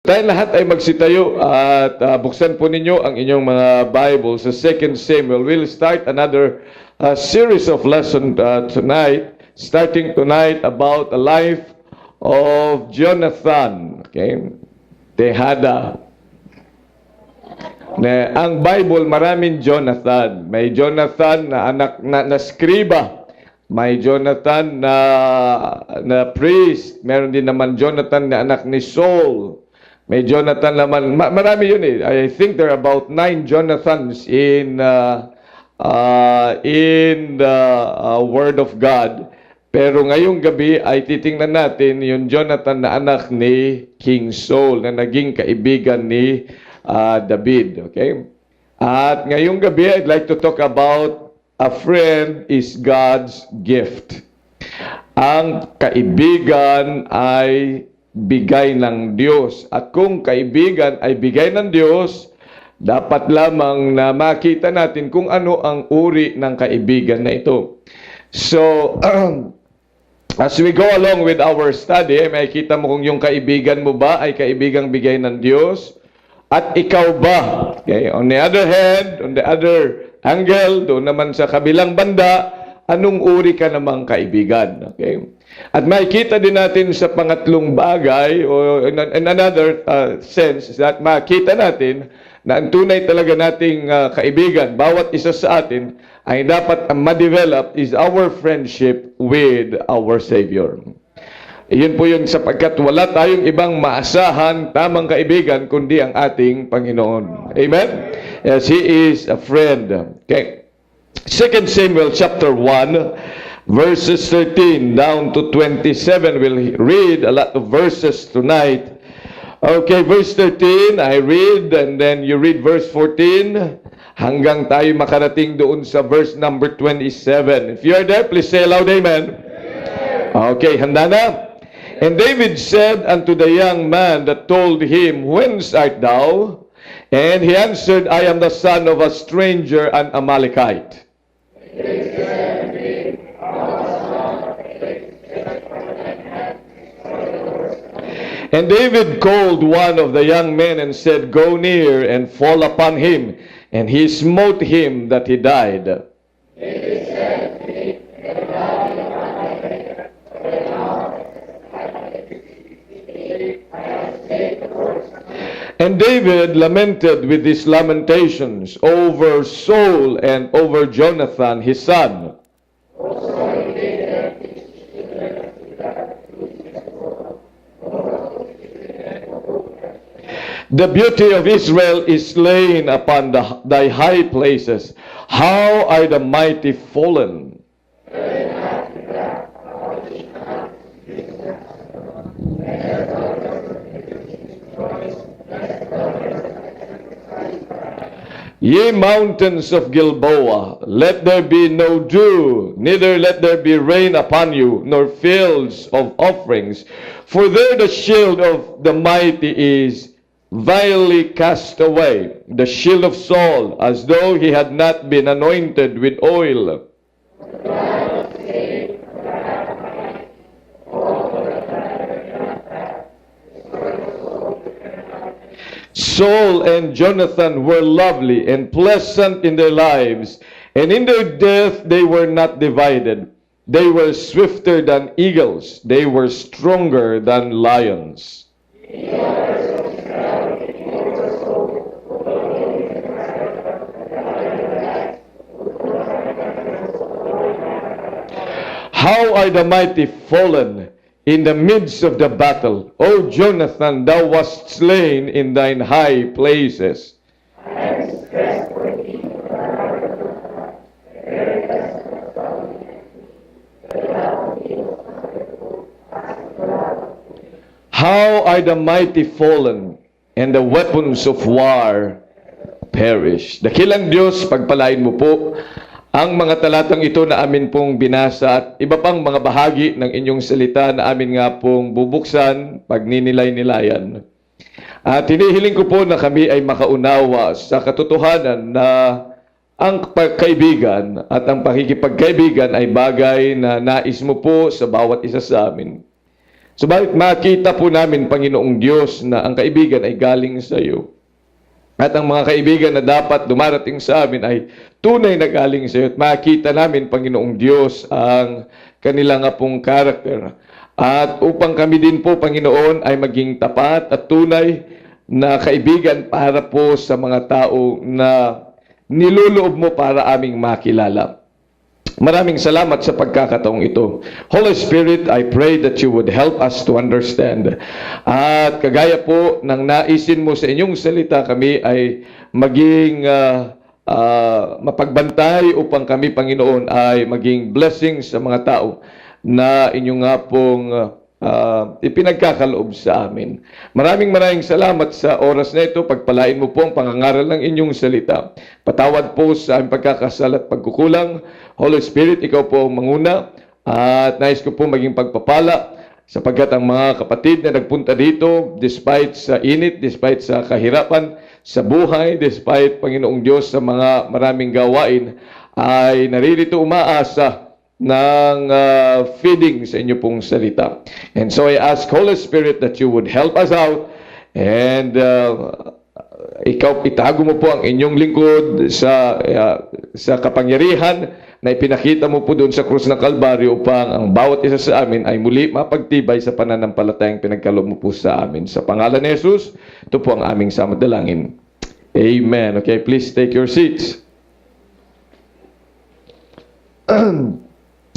Tayo lahat ay magsitayo at buksan po ninyo ang inyong mga Bible sa 2 Samuel. We'll start another series of lesson tonight, starting tonight about the life of Jonathan. Okay? Tejada. Ang Bible, maraming Jonathan. May Jonathan na anak na skriba. May Jonathan na priest. Meron din naman Jonathan na anak ni Saul. May Jonathan naman, marami yun eh. I think there are about 9 Jonathans in the Word of God. Pero ngayong gabi ay titingnan natin yung Jonathan na anak ni King Saul na naging kaibigan ni David. Okay? At ngayong gabi, I'd like to talk about a friend is God's gift. Ang kaibigan ay bigay ng Diyos. At kung kaibigan ay bigay ng Diyos, dapat lamang na makita natin kung ano ang uri ng kaibigan na ito. So, as we go along with our study, makikita mo kung yung kaibigan mo ba ay kaibigang bigay ng Diyos at ikaw ba. Okay? On the other hand, on the other angle, doon naman sa kabilang banda, anong uri ka namang kaibigan? Okay? At makikita din natin sa pangatlong bagay o in another sense that makita natin na ang tunay talaga nating kaibigan, bawat isa sa atin ay dapat ma-develop is our friendship with our Savior. Iyon po yun sapagkat wala tayong ibang maasahan tamang kaibigan kundi ang ating Panginoon. Amen? Yes, He is a friend. Okay. 2 Samuel chapter 1 verses 13 down to 27. We'll read a lot of verses tonight. Okay, verse 13, I read, and then you read verse 14, hanggang tayo makarating doon sa verse number 27. If you are there, please say aloud, amen. Okay, handa na? And David said unto the young man that told him, Whence art thou? And he answered, I am the son of a stranger, an Amalekite. And David called one of the young men and said, Go near and fall upon him. And he smote him that he died. And David lamented with his lamentations over Saul and over Jonathan his son. The beauty of Israel is slain upon thy high places. How are the mighty fallen? Ye mountains of Gilboa, let there be no dew, neither let there be rain upon you, nor fields of offerings. For there the shield of the mighty is vilely cast away, the shield of Saul, as though he had not been anointed with oil. Saul and Jonathan were lovely and pleasant in their lives, and in their death they were not divided. They were swifter than eagles, they were stronger than lions. How are the mighty fallen in the midst of the battle? O Jonathan, thou wast slain in thine high places. How are the mighty fallen, and the weapons of war perish. Dakilang Diyos, pagpalain mo po ang mga talatang ito na amin pong binasa at iba pang mga bahagi ng inyong salita na amin nga pong bubuksan, pagninilay-nilayan. At hinihiling ko po na kami ay makaunawa sa katotohanan na ang pagkaibigan at ang pakikipagkaibigan ay bagay na nais mo po sa bawat isa sa amin. Subalit makita po namin, Panginoong Diyos, na ang kaibigan ay galing sa iyo. At ang mga kaibigan na dapat dumarating sa amin ay tunay na galing sa iyo. At makita namin, Panginoong Diyos, ang kanilang pong karakter. At upang kami din po, Panginoon, ay maging tapat at tunay na kaibigan para po sa mga tao na niluloob mo para aming makilala. Maraming salamat sa pagkakataong ito. Holy Spirit, I pray that you would help us to understand. At kagaya po ng naisin mo sa inyong salita, kami ay maging mapagbantay upang kami, Panginoon, ay maging blessing sa mga tao na inyong nga pong ipinagkakaloob sa amin. Maraming salamat sa oras na ito. Pagpalain mo po ang pangangaral ng inyong salita. Patawad po sa aming pagkakasala at pagkukulang. Holy Spirit, ikaw po ang manguna. At nais ko po maging pagpapala sapagkat ang mga kapatid na nagpunta dito, despite sa init, despite sa kahirapan, sa buhay, despite, Panginoong Diyos, sa mga maraming gawain, ay naririto umaasa ng feeding sa inyo pong salita. And so I ask, Holy Spirit, that you would help us out and ikaw, itago mo po ang inyong lingkod sa kapangyarihan na ipinakita mo po doon sa krus ng Kalbaryo upang ang bawat isa sa amin ay muli mapagtibay sa pananampalatayang pinagkaloob mo po sa amin. Sa pangalan ni Jesus, ito po ang aming samadalangin. Amen. Okay, please take your seats.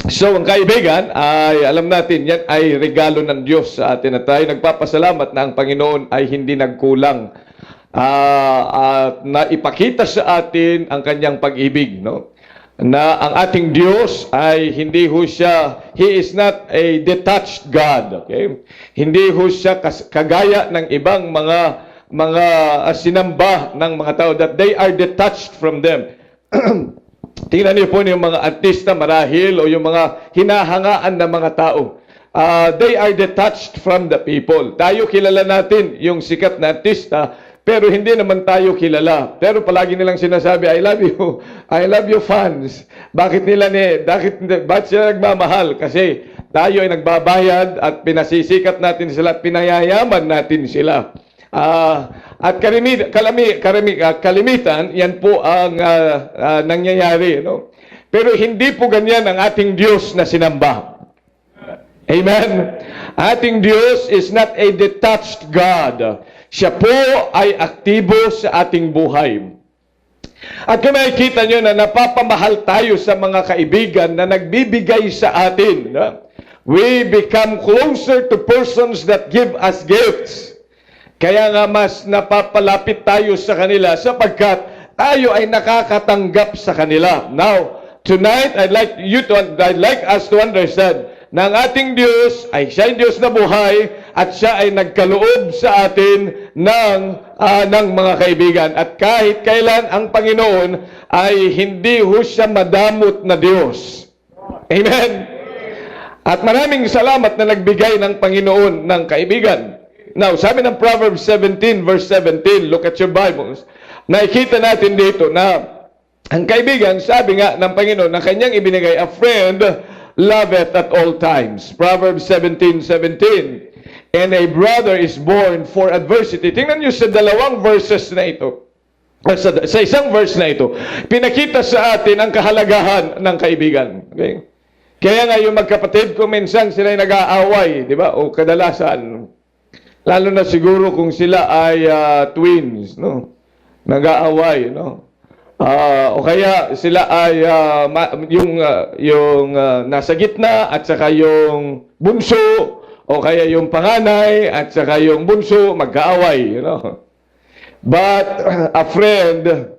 So, ang kaibigan, ay alam natin, yan ay regalo ng Diyos sa atin at tayo nagpapasalamat na ang Panginoon ay hindi nagkulang at naipakita sa atin ang kanyang pag-ibig, no? Na ang ating Diyos ay hindi ho siya, He is not a detached God, okay? Hindi ho siya kagaya ng ibang mga sinamba ng mga tao that they are detached from them. Tingnan niyo po yung mga artista marahil o yung mga hinahangaan ng mga tao. They are detached from the people. Tayo kilala natin yung sikat na artista, pero hindi naman tayo kilala. Pero palagi nilang sinasabi, I love you fans. Bakit sila nagmamahal? Kasi tayo ay nagbabayad at pinasisikat natin sila at pinayayaman natin sila. At kalimitan, yan po ang nangyayari. No? Pero hindi po ganyan ang ating Diyos na sinamba. Amen? Ating Diyos is not a detached God. Siya po ay aktibo sa ating buhay. At kung makikita nyo na napapamahal tayo sa mga kaibigan na nagbibigay sa atin, no? We become closer to persons that give us gifts. Kaya nga mas napapalapit tayo sa kanila sapagkat tayo ay nakakatanggap sa kanila. Now, tonight, I'd like us to understand na ang ating Diyos ay siya ang Diyos na buhay at siya ay nagkaloob sa atin ng mga kaibigan. At kahit kailan ang Panginoon ay hindi ho siya madamot na Diyos. Amen? At maraming salamat na nagbigay ng Panginoon ng kaibigan. Now, sabi ng Proverbs 17 verse 17, look at your Bibles, nakikita natin dito na ang kaibigan, sabi nga ng Panginoon, na kanyang ibinigay, a friend loveth at all times. Proverbs 17:17. And a brother is born for adversity. Tingnan nyo sa dalawang verses na ito. Sa isang verse na ito, pinakita sa atin ang kahalagahan ng kaibigan. Okay? Kaya nga yung magkapatid ko, minsan sila nag-aaway, di ba? O kadalasan, lalo na siguro kung sila ay twins, no? Nag-aaway, no? O kaya sila ay yung nasa gitna at saka yung bunso, o kaya yung panganay at saka yung bunso magkaaway, you know. But a friend,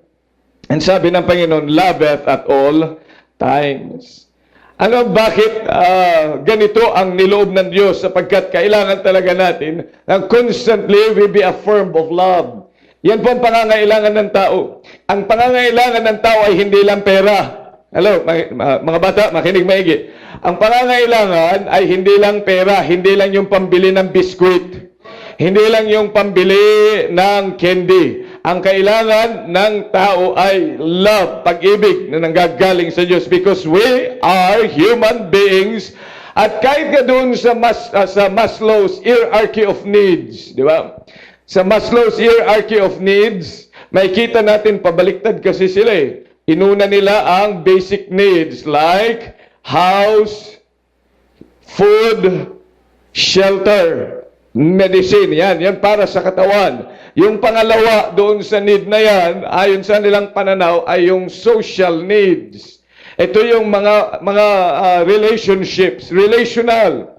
and sabi ng Panginoon, loveth at all times. Ano, bakit ganito ang niloob ng Diyos? Sapagkat kailangan talaga natin na constantly we be affirmed of love. Yan po ang pangangailangan ng tao. Ang pangangailangan ng tao ay hindi lang pera. Hello, mga bata, makinig maigi. Ang pangangailangan ay hindi lang pera, hindi lang yung pambili ng biskwit, hindi lang yung pambili ng candy. Ang kailangan ng tao ay love, pag-ibig na nanggagaling sa Diyos, because we are human beings At kahit nga doon sa Maslow's hierarchy of needs, di ba? Sa Maslow's hierarchy of needs, makikita natin pabaliktad kasi sila eh. Inuna nila ang basic needs like house, food, shelter, medicine. Yan para sa katawan. Yung pangalawa doon sa need na yan, ayon sa nilang pananaw, ay yung social needs. Ito yung mga relationships, relational.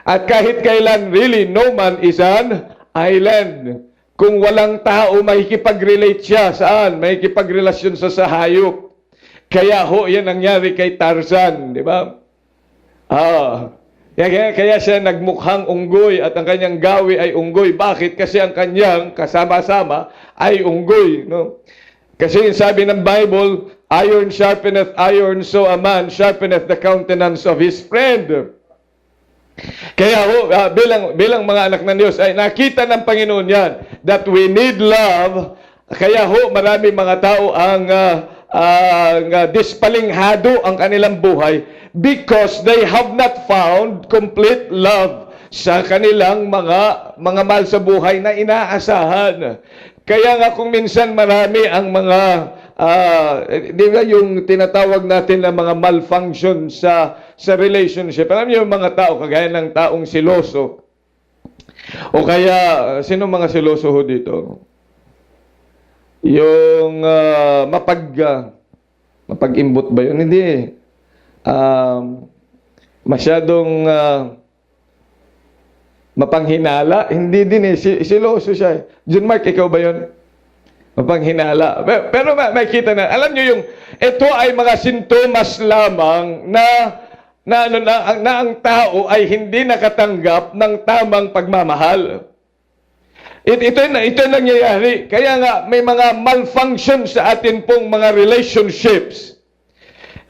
At kahit kailan, really, no man is an island. Kung walang tao, makikipag-relate siya. Saan? Makikipagrelasyon sa hayop. Kaya yan nangyari kay Tarzan, di ba? Kaya siya nagmukhang unggoy at ang kanyang gawi ay unggoy. Bakit? Kasi ang kanyang kasama-sama ay unggoy. No? Kasi sabi ng Bible, iron sharpeneth iron, so a man sharpeneth the countenance of his friend. Kaya bilang mga anak ng Diyos ay nakita ng Panginoon yan that we need love. Kaya marami mga tao ang dispalinghado ang kanilang buhay because they have not found complete love sa kanilang mga mahal sa buhay na inaasahan. Kaya nga kung minsan marami ang mga di ba yung tinatawag natin na mga malfunction sa relationship. Alam niyo yung mga tao, kagaya ng taong siloso. O kaya, sino mga siloso ho dito? Yung mapag-imbot ba yun? Hindi. Masyadong mapanghinala. Hindi din eh. Siloso siya. John Mark, ikaw ba yun? Mapanghinala. Pero makikita na, alam nyo yung, ito ay mga sintomas lamang na ang tao ay hindi nakatanggap ng tamang pagmamahal. Ito nangyayari. Kaya nga, may mga malfunction sa atin pong mga relationships.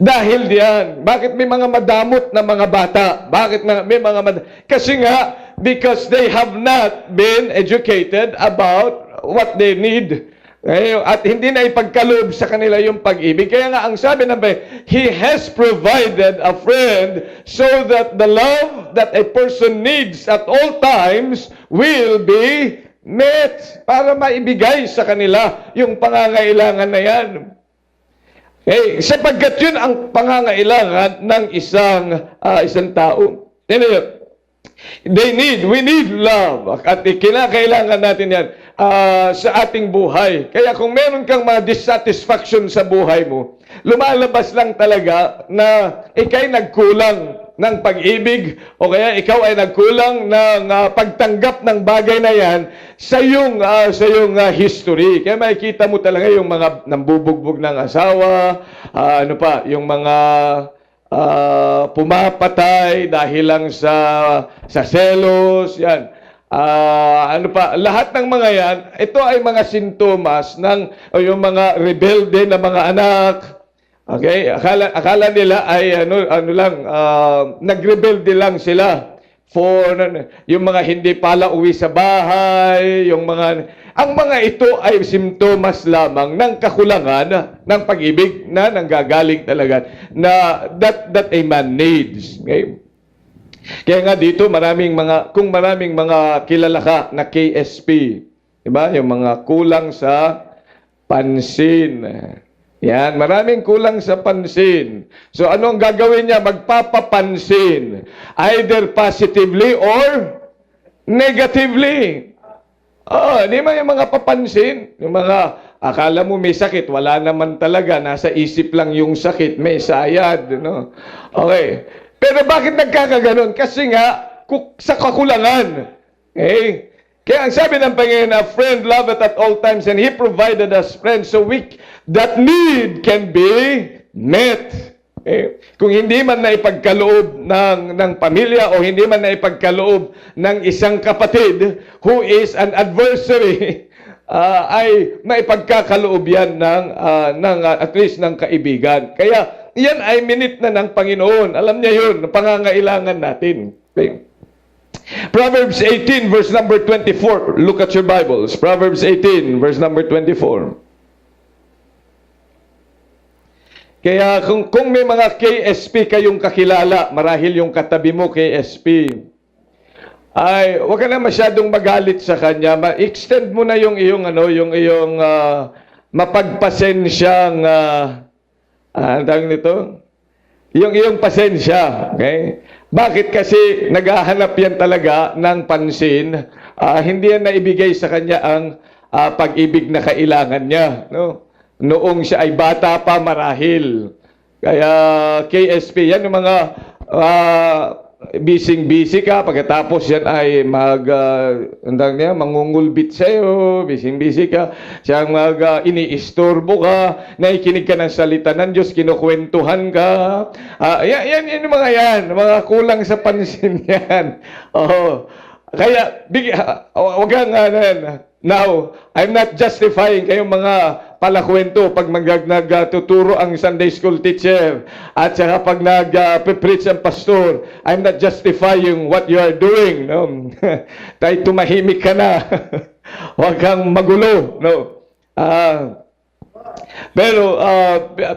Dahil diyan, bakit may mga madamot na mga bata? Bakit may mga kasi nga, because they have not been educated about what they need. At hindi na ipagkaloob sa kanila yung pag-ibig. Kaya nga, ang sabi ng He has provided a friend so that the love that a person needs at all times will be met para maibigay sa kanila yung pangangailangan na yan. Sapagkat yun ang pangangailangan ng isang tao. We need love. At kinakailangan natin yan sa ating buhay. Kaya kung meron kang mga dissatisfaction sa buhay mo, lumalabas lang talaga na ikaw'y nagkulang ng pag-ibig o kaya ikaw ay nagkulang ng pagtanggap ng bagay na yan sa iyong history. Kaya makikita mo talaga yung mga nambubugbog ng asawa, yung mga pumapatay dahil lang sa selos, yan. Lahat ng mga yan, ito ay mga sintomas ng yung mga rebelde na mga anak. Okay? Akala nila ay nagrebelde lang sila for yung mga hindi pala uwi sa bahay, ang mga ito ay simptomas lamang ng kakulangan ng pag-ibig na nanggagaling talaga na that a man needs. Okay? Kaya nga dito maraming mga kilala ka na KSP, di ba? Yung mga kulang sa pansin. Yan, maraming kulang sa pansin. So ano ang gagawin niya? Magpapapansin. Either positively or negatively. Di ba yung mga papansin? Yung mga akala mo may sakit, wala naman talaga. Nasa isip lang yung sakit, may sayad. No? Okay. Pero bakit nagkakaganon? Kasi nga, sa kakulangan. Okay? Kaya ang sabi ng Panginoon, a friend loveth at all times, and He provided us friends so that need can be met. Okay? Kung hindi man na ipagkaloob ng pamilya o hindi man na ipagkaloob ng isang kapatid who is an adversary, ay maipagkakaloob yan ng at least ng kaibigan. Kaya yan ay minute na ng Panginoon. Alam niya yun, pangangailangan natin. Okay. Proverbs 18 verse number 24. Look at your Bibles. Proverbs 18 verse number 24. Kaya kung may mga KSP kayong kakilala, marahil yung katabi mo KSP, ay wag ka na masyadong magalit sa kanya. Extend mo na yung iyong mapagpasensyang ang tawag nito? Yung iyong pasensya, okay? Bakit? Kasi naghahanap yan talaga ng pansin. Hindi yan naibigay sa kanya ang pag-ibig na kailangan niya, no? Noong siya ay bata pa marahil. Kaya KSP, yan yung mga busy ka, pagkatapos yan ay mangungulbit sa'yo, busy ka, siyang iniistorbo ka, nakikinig ka ng salita ng Diyos, kinukwentuhan ka. Yan yung mga kulang sa pansin yan. Oh. Kaya, wag kang now, I'm not justifying kayong mga palakwento pag nagtuturo ang Sunday school teacher at saka pag nag-preach ang pastor. I'm not justifying what you are doing. No? Tayo tumahimik ka na. Huwag kang magulo. No? Pero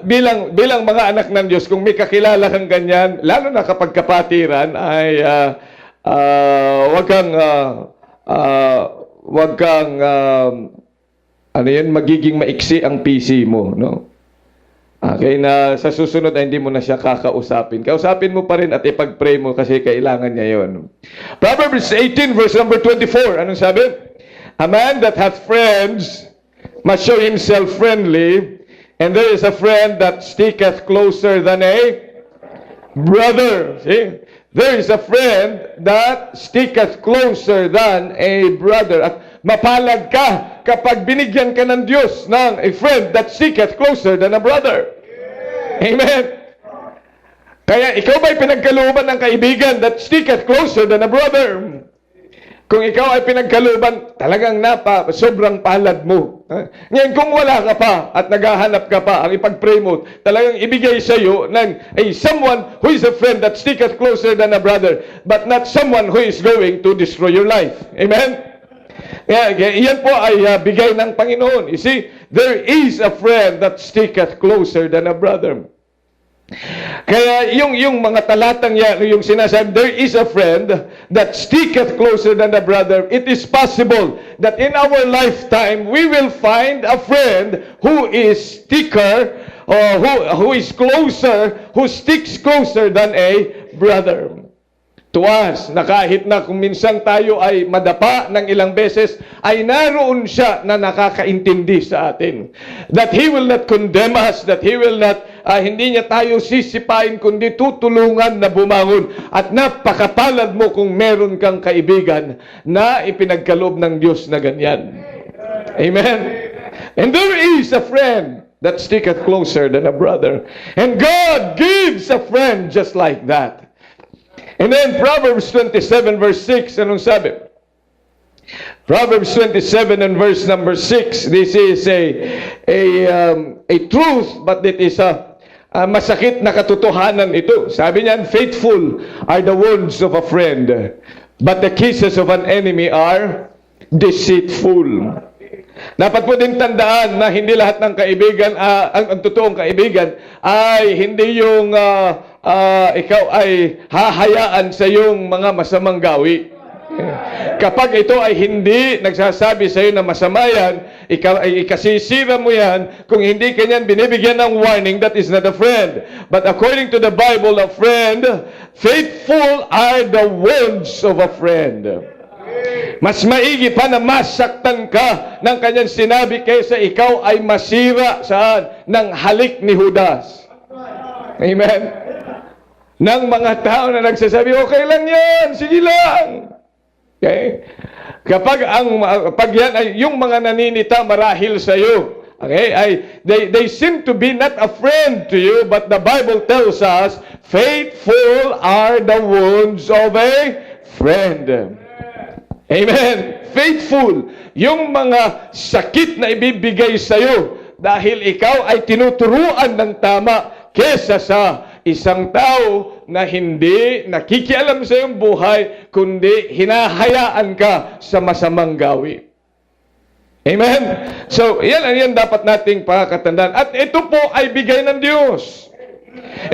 bilang mga anak ng Diyos, kung may kakilala kang ganyan, lalo na kapag kapatiran, ay wag kang magiging maiksi ang PC mo, no? Okay, na sa susunod ay hindi mo na siya kakausapin. Kausapin mo pa rin at ipag-pray mo kasi kailangan niya yon. Proverbs 18 verse number 24. Anong sabi? A man that hath friends must show himself friendly, and there is a friend that sticketh closer than a brother. See? There is a friend that sticketh closer than a brother. At mapalad ka kapag binigyan ka ng Diyos ng a friend that sticketh closer than a brother. Amen. Kaya ikaw ba'y pinagkalooban ng kaibigan that sticketh closer than a brother? Kung ikaw ay pinagkalooban, talagang sobrang palad mo. Ngayon, kung wala ka pa at naghahanap ka pa, ang ipag-pray mo, talagang ibigay sa iyo ng someone who is a friend that sticketh closer than a brother, but not someone who is going to destroy your life. Amen? Iyan po ay bigay ng Panginoon. You see, there is a friend that sticketh closer than a brother. Kaya yung mga talatang yan, yung sinasabi, there is a friend that sticketh closer than a brother. It is possible that in our lifetime, we will find a friend who is sticker, or who is closer, who sticks closer than a brother. To us, na kahit na kung minsan tayo ay madapa ng ilang beses, ay naroon siya na nakakaintindi sa atin. That He will not condemn us, that He will not, hindi niya tayo sisipain, kundi tutulungan na bumangon. At napakapalad mo kung meron kang kaibigan na ipinagkaloob ng Diyos na ganyan. Amen? And there is a friend that sticketh closer than a brother. And God gives a friend just like that. And then Proverbs 27 verse 6, anong sabi? Proverbs 27 and verse number 6. This is a truth, but it is a masakit na katotohanan ito. Sabi niyan, faithful are the words of a friend, but the kisses of an enemy are deceitful. Dapat po din tandaan na hindi lahat ng kaibigan, ang totoong kaibigan, ay hindi yung ikaw ay hahayaan sa iyong mga masamang gawi. Kapag ito ay hindi nagsasabi sa iyo na masama yan, ikaw ay ikasisira mo yan, kung hindi kanyan binibigyan ng warning, that is not a friend. But according to the Bible, a friend, faithful are the words of a friend. Mas maigi pa na masaktan ka ng kanyang sinabi kaysa ikaw ay masira saan? Ng halik ni Judas. Amen? Ng mga tao na nagsasabi, okay lang yan, sige lang. Okay? Kapag pag yan ay yung mga naninita marahil sa iyo, okay, they seem to be not a friend to you, but the Bible tells us, faithful are the wounds of a friend. Amen. Faithful. Yung mga sakit na ibibigay sa iyo dahil ikaw ay tinuturuan ng tama kesa sa isang tao na hindi nakikialam sa iyong buhay kundi hinahayaan ka sa masamang gawi. Amen? So, yan dapat nating pakatandaan. At ito po ay bigay ng Diyos.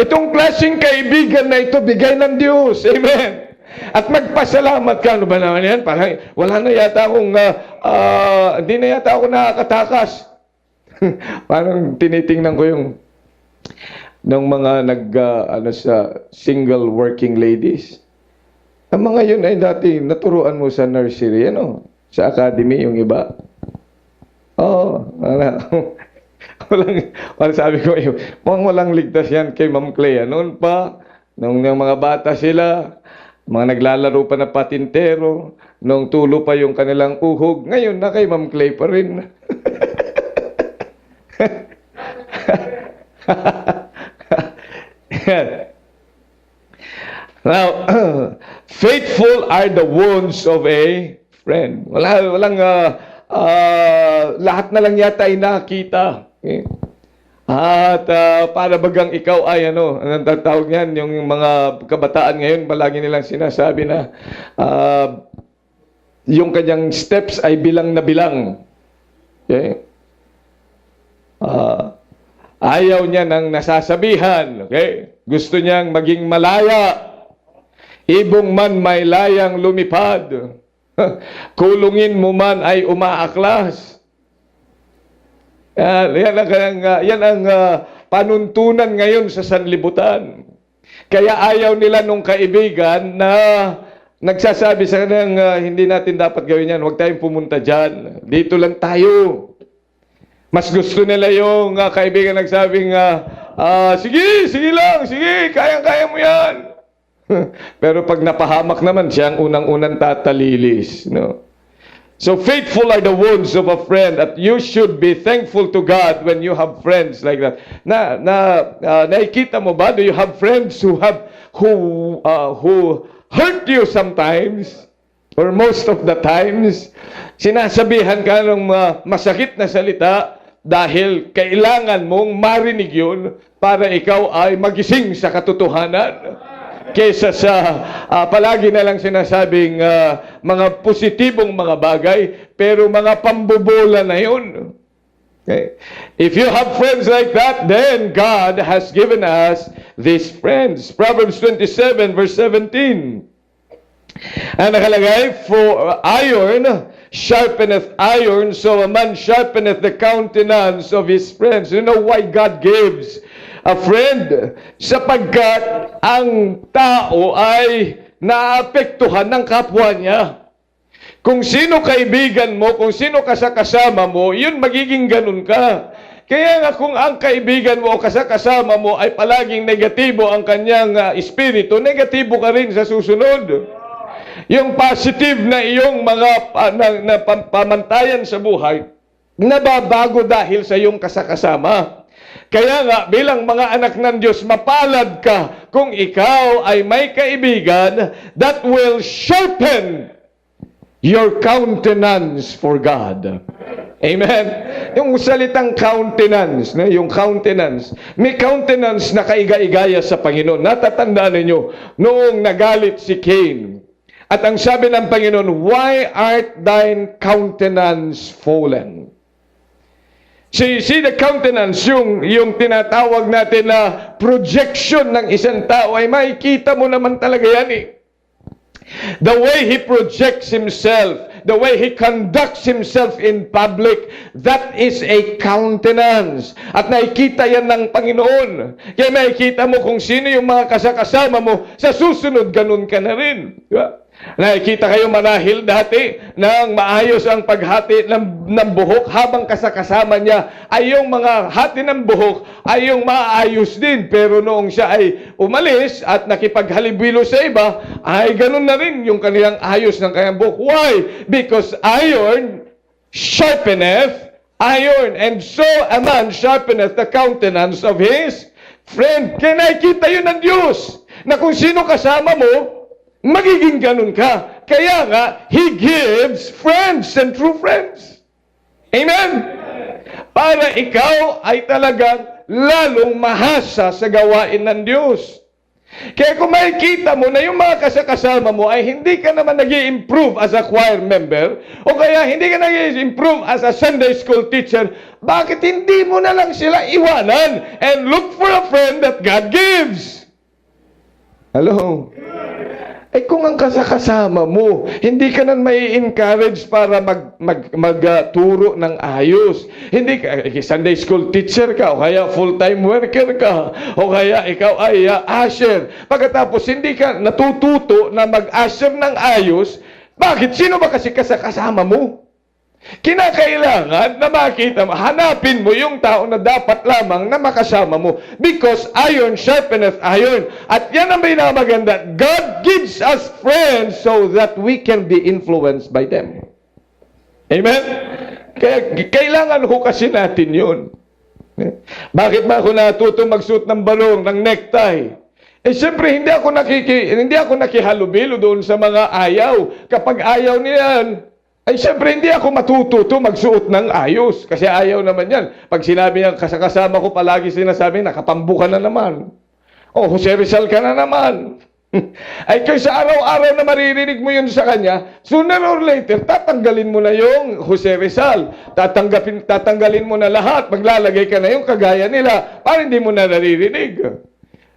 Itong klaseng kaibigan na ito, bigay ng Diyos. Amen? At magpasalamat ka. Ano ba naman yan? Parang wala na yata akong, hindi na yata ako nakakatakas. Parang tinitingnan ko yung ng mga sa single working ladies. Ang mga yun ay dati naturuan mo sa nursery, sa academy, yung iba. Parang sabi ko, mukhang walang ligtas yan kay Ma'am Clay. Noon pa, nung mga bata sila, mga naglalaro pa na patintero, nung tulo pa yung kanilang uhog, ngayon na kay Ma'am Clay pa rin. Now, faithful are the wounds of a friend. Walang lahat na lang yata ay nakita. Okay? At para bagang ikaw ay anong tatawag niyan, yung mga kabataan ngayon, palagi nilang sinasabi na yung kanyang steps ay bilang na bilang. Okay? Ayaw niya ng nasasabihan. Okay? Gusto niyang maging malaya. Ibong man may layang lumipad. Kulungin mo man ay umaaklas. Yan ang panuntunan ngayon sa sanlibutan. Kaya ayaw nila nung kaibigan na nagsasabi sa kanyang hindi natin dapat gawin yan. Huwag tayong pumunta dyan. Dito lang tayo. Mas gusto nila yung kaibigan nagsabing, sige lang, sige, kayang-kaya mo yan. Pero pag napahamak naman, siya ang unang-unang tatalilis. No? So faithful are the wounds of a friend, at you should be thankful to God when you have friends like that. Nakikita mo ba? Do you have friends who hurt you sometimes, or most of the times? Sinasabihan ka ng masakit na salita dahil kailangan mong marinig yun para ikaw ay magising sa katotohanan. Kesa sa palagi na lang sinasabing mga positibong mga bagay, pero mga pambobola na yun. Okay? If you have friends like that, then God has given us these friends. Proverbs 27 verse 17. Ang nakalagay, for iron sharpeneth iron, so a man sharpeneth the countenance of his friends. You know why God gives a friend? Sapagkat ang tao ay naapektuhan ng kapwa niya. Kung sino kaibigan mo, kung sino kasama mo, yun magiging ganun ka. Kaya nga kung ang kaibigan mo o kasama mo ay palaging negatibo ang kanyang espiritu, negatibo ka rin sa susunod. Yung positive na iyong mga pamantayan sa buhay, nababago dahil sa iyong kasama. Kaya nga, bilang mga anak ng Diyos, mapalad ka kung ikaw ay may kaibigan that will sharpen your countenance for God. Amen? Yung salitang countenance, yung countenance, may countenance na kaiga-igaya sa Panginoon. Natatandaan ninyo, noong nagalit si Cain, at ang sabi ng Panginoon, why art thine countenance fallen? See the countenance, yung tinatawag natin na projection ng isang tao, ay makikita mo naman talaga yan eh. The way he projects himself, the way he conducts himself in public, that is a countenance. At nakikita yan ng Panginoon. Kaya makikita mo kung sino yung mga kasama mo, sa susunod ganun ka na rin. Diba? Nakikita kayo marahil dati nang maayos ang paghati ng buhok, habang kasama niya ay yung mga hati ng buhok ay yung maayos din. Pero noong siya ay umalis at nakipaghalibilo sa iba, ay ganun na rin yung kanilang ayos ng kanyang buhok. Why? Because iron sharpeneth iron, and so a man sharpeneth the countenance of his friend. Kaya nakikita yun ng Diyos, na kung sino kasama mo, magiging ganun ka. Kaya nga, He gives friends and true friends. Amen? Para ikaw ay talagang lalong mahasa sa gawain ng Diyos. Kaya kung makikita mo na yung mga kasama mo ay hindi ka naman nag-i-improve as a choir member o kaya hindi ka nag-i-improve as a Sunday school teacher, bakit hindi mo na lang sila iwanan and look for a friend that God gives? Hello? Eh kung ang kasama mo, hindi ka na may encourage para magturo ng ayos. Hindi ka, Sunday school teacher ka, o kaya full-time worker ka, o kaya ikaw ay usher. Pagkatapos hindi ka natututo na mag-usher ng ayos, bakit? Sino ba kasi kasama mo? Kinakailangan na makita mo, hanapin mo yung tao na dapat lamang na makasama mo. Because iron sharpeneth iron. At yan ang pinamaganda. God gives us friends so that we can be influenced by them. Amen? Kaya kailangan ko kasi natin yun. Bakit ba ako natuto magsuot ng balong, ng necktie? Eh siyempre, hindi ako nakihalubilo doon sa mga ayaw. Kapag ayaw niyan, ay siyempre hindi ako matututo magsuot ng ayos. Kasi ayaw naman yan. Pag sinabi niya, kasama ko palagi sinasabi, nakapambu ka na naman. O, Jose Rizal ka na naman. Ay kung sa araw-araw na maririnig mo yun sa kanya, sooner or later, tatanggalin mo na yung Jose Rizal. Tatanggalin mo na lahat. Maglalagay ka na yung kagaya nila para hindi mo na naririnig.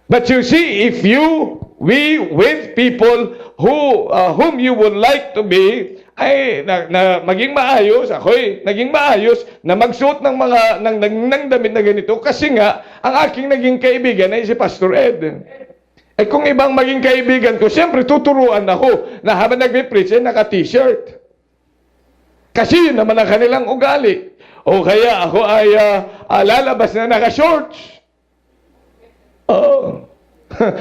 But you see, if we with people whom you would like to be, ay maging maayos, ako'y naging maayos na magsuot ng mga ng damit na ganito kasi nga ang aking naging kaibigan ay si Pastor Ed. Eh kung ibang maging kaibigan ko, siyempre tuturuan ako na habang nagpe-preach ay naka-t-shirt. Kasi yun naman ang kanilang ugali. O kaya ako ay lalabas na naka-shorts. Oh.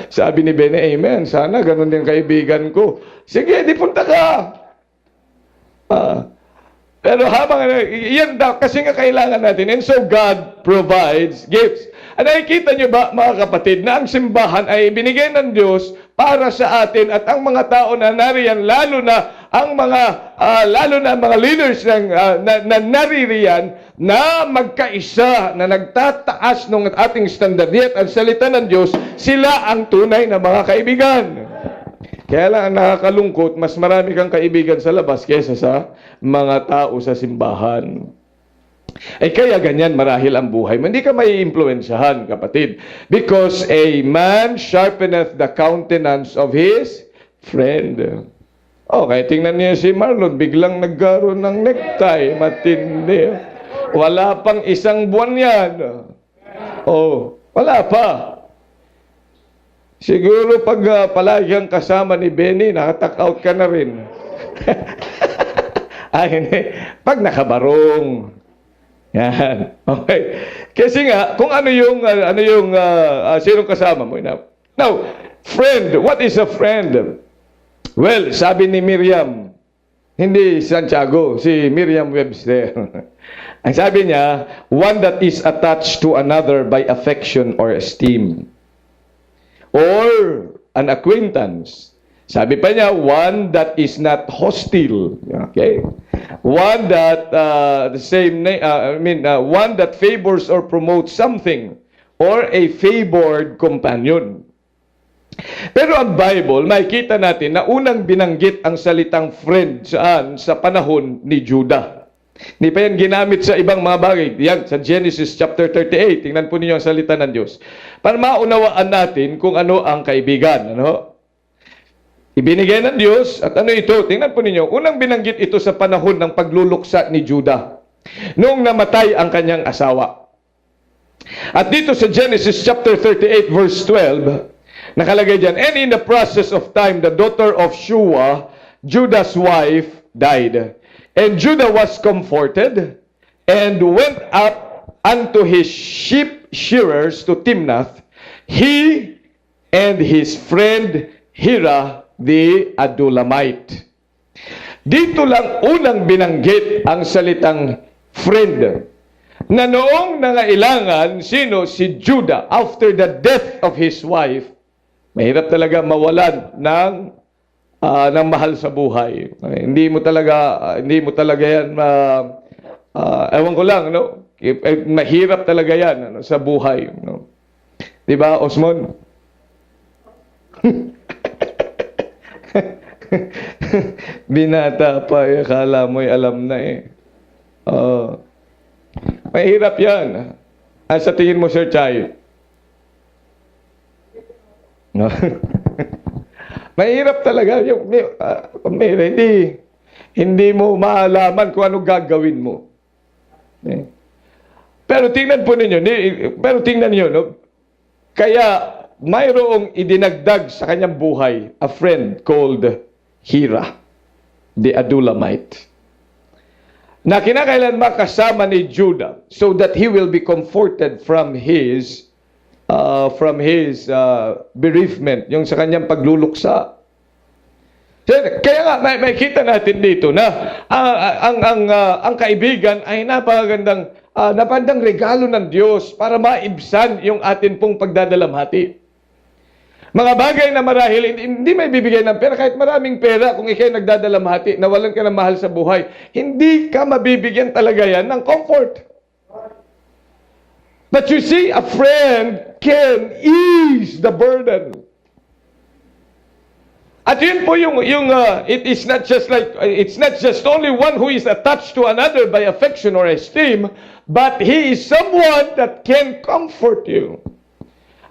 Sabi ni Bene, amen. Sana ganun din kaibigan ko. Sige, di punta ka. Pero habang yan daw, kasi nga kailangan natin. And so God provides gifts. At nakikita nyo ba, mga kapatid, na ang simbahan ay binigay ng Diyos para sa atin at ang mga tao na nariyan, lalo na mga leaders na naririyan, na magkaisa, na nagtataas ng ating standardiyat at salita ng Diyos, sila ang tunay na mga kaibigan. Kaya lang nakakalungkot, mas marami kang kaibigan sa labas kaysa sa mga tao sa simbahan. Eh kaya ganyan marahil ang buhay mo. Hindi ka mai-impluensyahan, kapatid. Because a man sharpeneth the countenance of his friend. Okay, tingnan niyo si Marlon, biglang nagkaroon ng necktie. Matindi. Wala pang isang buwan yan. Oh, wala pa. Siguro pag palagi kang kasama ni Benny, nakatak out ka na rin. Ay, hindi. Pag nakabarong. Yan. Okay. Kasi nga, kung sinong kasama mo. Now, friend, what is a friend? Well, sabi ni Miriam, hindi Santiago, si Miriam Webster. Ang sabi niya, one that is attached to another by affection or esteem. Or an acquaintance. Sabi pa niya, one that is not hostile. Okay? One that one that favors or promotes something, or a favored companion. Pero ang Bible, makikita natin na unang binanggit ang salitang friend saan? Sa panahon ni Judah. Hindi pa yan ginamit sa ibang mga bagay. Yan, sa Genesis chapter 38. Tingnan po ninyo ang salita ng Diyos. Para maunawaan natin kung ano ang kaibigan. Ano? Ibinigay ng Diyos. At ano ito? Tingnan po ninyo. Unang binanggit ito sa panahon ng pagluluksa ni Judah. Noong namatay ang kanyang asawa. At dito sa Genesis chapter 38 verse 12, nakalagay dyan, and in the process of time, the daughter of Shua, Judah's wife, died. And Judah was comforted, and went up unto his sheep shearers to Timnath, he and his friend Hira the Adulamite. Dito lang unang binanggit ang salitang friend. Na noong nangailangan, si Judah, after the death of his wife, mahirap talaga mawalan ng mahal sa buhay. Hindi mo talaga yan, ewan ko lang, no? Mahirap talaga yan sa buhay. No? Diba, Osmond? Binata pa, akala mo'y alam na eh. Oo. Mahirap yan. Sa tingin mo, Sir Chay? No? Mahirap talaga. Hindi mo maalaman kung ano gagawin mo. Pero tingnan po ninyo, no? Kaya mayroong idinagdag sa kanyang buhay, a friend called Hira, the Adulamite, na kinakailanman kasama ni Judah so that he will be comforted from his bereavement, yung sa kanyang pagluluksa. Kaya nga may kita natin dito na ang kaibigan ay napakagandang regalo ng Diyos para maibsan yung atin pong pagdadalamhati. Mga bagay na marahil hindi may bibigay ng pera, kahit maraming pera, kung ikay nagdadalamhati, nawalan ka ng mahal sa buhay, hindi ka mabibigyan talaga yan ng comfort. But you see, a friend can ease the burden. At yun po it's not just only one who is attached to another by affection or esteem, but he is someone that can comfort you.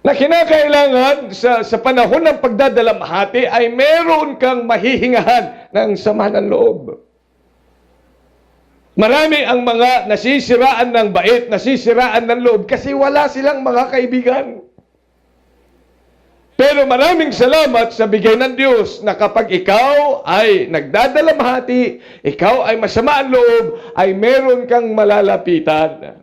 Na kinakailangan sa panahon ng pagdadalamhati ay meron kang mahihingahan ng sama ng loob. Marami ang mga nasisiraan ng bait, nasisiraan ng loob kasi wala silang mga kaibigan. Pero maraming salamat sa bigay ng Diyos na kapag ikaw ay nagdadalamhati, ikaw ay masama ang loob, ay meron kang malalapitan.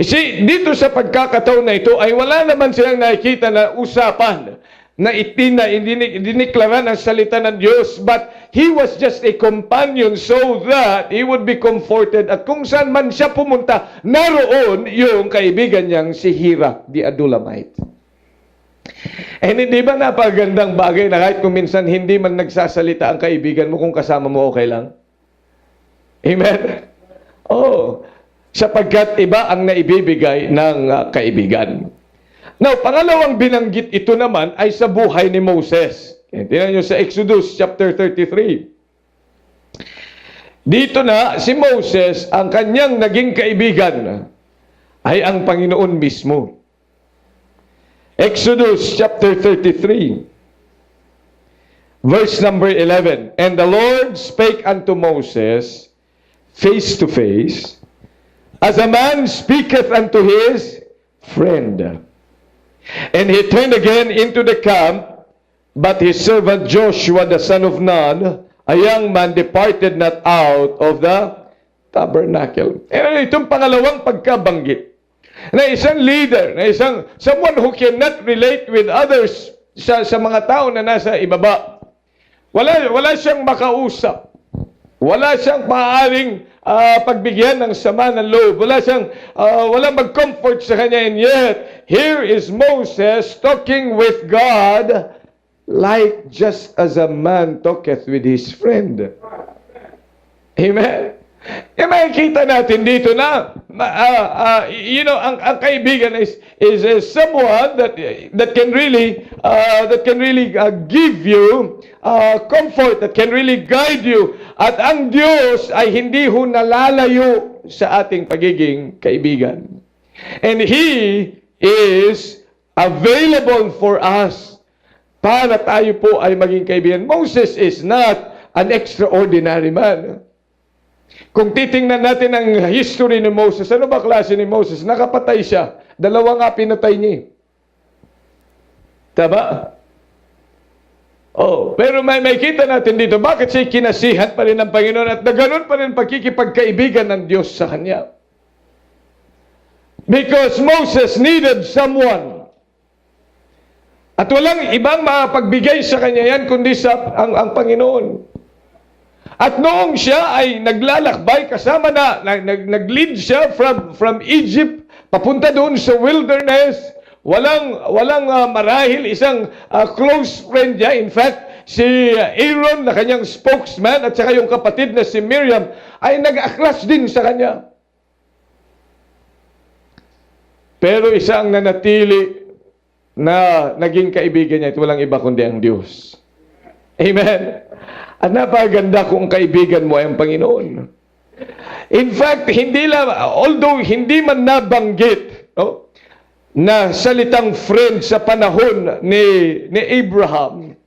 See, dito sa pagkakataon na ito ay wala naman silang nakikita na usapan na idiniklara ng salita ng Diyos, but he was just a companion so that he would be comforted, at kung saan man siya pumunta, naroon yung kaibigan niyang si Hira, the Adulamite. And hindi ba napagandang bagay na kahit kung minsan hindi man nagsasalita ang kaibigan mo, kung kasama mo okay lang? Amen? Oh, sapagkat iba ang naibibigay ng kaibigan. Now, pangalawang binanggit ito naman ay sa buhay ni Moses. Tingnan nyo sa Exodus chapter 33. Dito na, si Moses, ang kanyang naging kaibigan ay ang Panginoon mismo. Exodus chapter 33, verse number 11. And the Lord spake unto Moses face to face, as a man speaketh unto his friend. And he turned again into the camp, but his servant Joshua the son of Nun, a young man, departed not out of the tabernacle. Itong pangalawang pagkabanggit, na isang leader, na someone who cannot relate with others sa mga tao na nasa ibaba. Wala siyang makausap. Wala siyang maaaring pagbigyan ng sama ng loob. Wala mag-comfort sa kanya. And yet, here is Moses talking with God like just as a man talketh with his friend. Amen? Makikita natin dito na, ang kaibigan is someone that can really give you comfort, that can really guide you. At ang Diyos ay hindi ho nalalayo sa ating pagiging kaibigan. And He is available for us para tayo po ay maging kaibigan. Moses is not an extraordinary man. Kung titingnan natin ang history ni Moses, ano ba klase ni Moses? Nakapatay siya. Dalawa nga pinatay niya. Tama? Oh, pero may kita natin dito, bakit siya kinasihan pa rin ng Panginoon at na ganun pa rin pagkikipagkaibigan ng Diyos sa kanya? Because Moses needed someone. At walang ibang makapagbigay sa kanya yan kundi ang Panginoon. At noong siya ay naglalakbay kasama nag-lead siya from Egypt papunta doon sa wilderness, walang marahil isang close friend niya. In fact, si Aaron na kanyang spokesman at saka yung kapatid na si Miriam ay nag-aklas din sa kanya. Pero isa ang nanatili na naging kaibigan niya, ito walang iba kundi ang Diyos. Amen? At napaganda kung kaibigan mo ay ang Panginoon. In fact, although hindi man nabanggit na salitang friend sa panahon ni Abraham,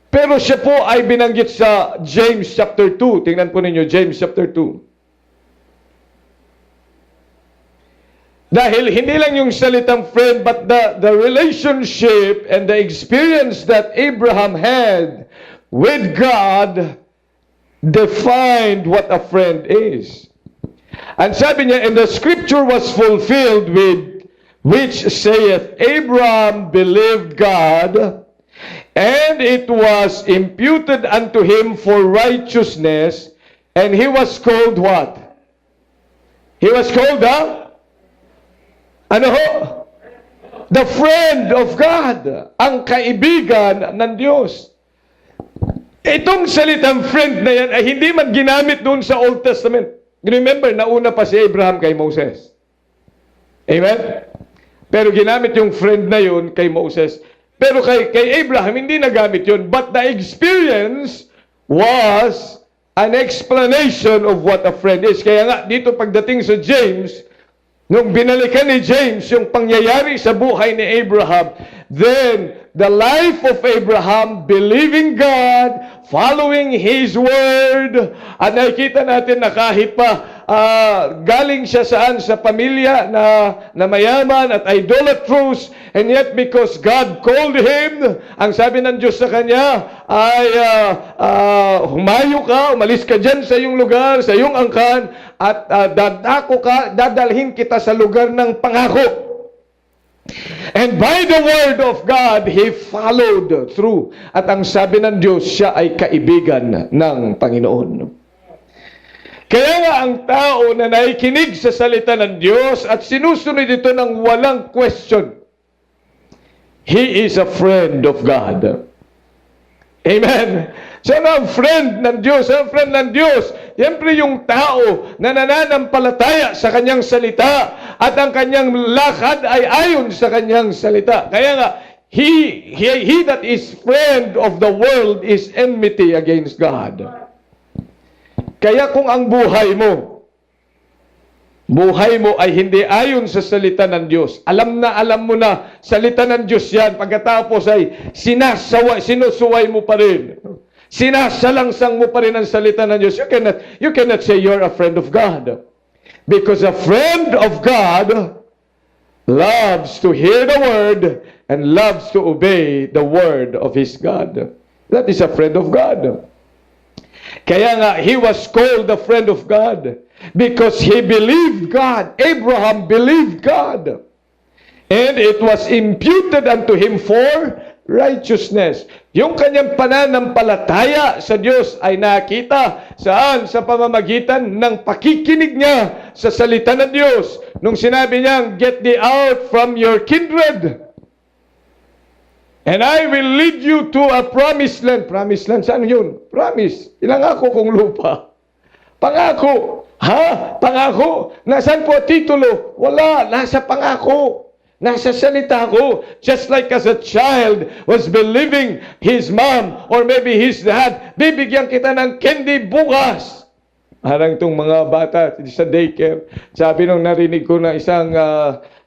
pero siya po ay binanggit sa James chapter 2. Tingnan po ninyo, James chapter 2. Dahil hindi lang yung salitang friend, but the relationship and the experience that Abraham had with God defined what a friend is. And sabi niya, and the scripture was fulfilled with which saith, Abraham believed God, and it was imputed unto him for righteousness, and he was called what? He was called the friend of God, ang kaibigan ng Diyos. Itong salitang friend na yan ay hindi man ginamit doon sa Old Testament. Remember, nauna pa si Abraham kay Moses. Amen? Pero ginamit yung friend na yun kay Moses. Pero kay Abraham, hindi nagamit yun. But the experience was an explanation of what a friend is. Kaya nga, dito pagdating sa James, nung binalikan ni James yung pangyayari sa buhay ni Abraham, then the life of Abraham, believing God, following His Word, at nakikita natin na kahit pa galing siya sa pamilya na mayaman at idolatrous, and yet because God called him, ang sabi ng Diyos sa kanya ay humayo ka, umalis ka dyan sa iyong lugar, sa iyong angkan, at dadalhin kita sa lugar ng pangako. And by the word of God, he followed through. At ang sabi ng Diyos, siya ay kaibigan ng Panginoon. Kaya nga ang tao na nakikinig sa salita ng Diyos at sinusunod ito ng walang question, he is a friend of God. Amen. Siya ang friend ng Diyos. Ang friend ng Diyos, siyempre yung tao na nananampalataya sa kanyang salita at ang kanyang lakad ay ayon sa kanyang salita. Kaya nga, he that is friend of the world is enmity against God. Kaya kung ang buhay mo ay hindi ayon sa salita ng Diyos, alam mo na salita ng Diyos yan, pagkatapos ay sinusuway mo pa rin, sinasalangsang mo pa rin ang salita ng Diyos, you cannot say you're a friend of God. Because a friend of God loves to hear the word and loves to obey the word of his God. That is a friend of God. Kaya nga, he was called the friend of God because he believed God. Abraham believed God. And it was imputed unto him for righteousness. Yung kanyang pananampalataya sa Diyos ay nakita saan? Sa pamamagitan ng pakikinig niya sa salita ng Diyos. Nung sinabi niyang, get thee out from your kindred, and I will lead you to a promised land. Promised land, saan yun? Promise. Pinangako kong lupa. Pangako. Ha? Pangako? Nasaan po titulo? Wala. Nasa pangako. Nasa salita ko. Just like as a child was believing his mom or maybe his dad, bibigyan kita ng candy bukas. Parang itong mga bata sa daycare. Sabi nung narinig ko na isang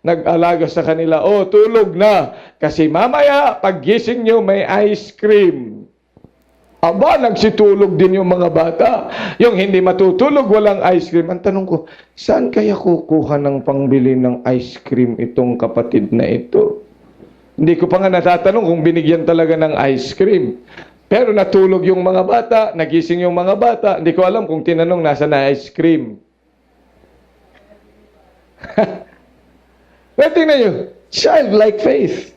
nag-alaga sa kanila, tulog na. Kasi mamaya, paggising nyo, may ice cream. Aba, nagsitulog din yung mga bata. Yung hindi matutulog, walang ice cream. Ang tanong ko, saan kaya kukuha ng pangbili ng ice cream itong kapatid na ito? Hindi ko pa nga natatanong kung binigyan talaga ng ice cream. Pero natulog yung mga bata, nagising yung mga bata. Hindi ko alam kung tinanong nasa na ice cream. Pero tingnan nyo, childlike faith.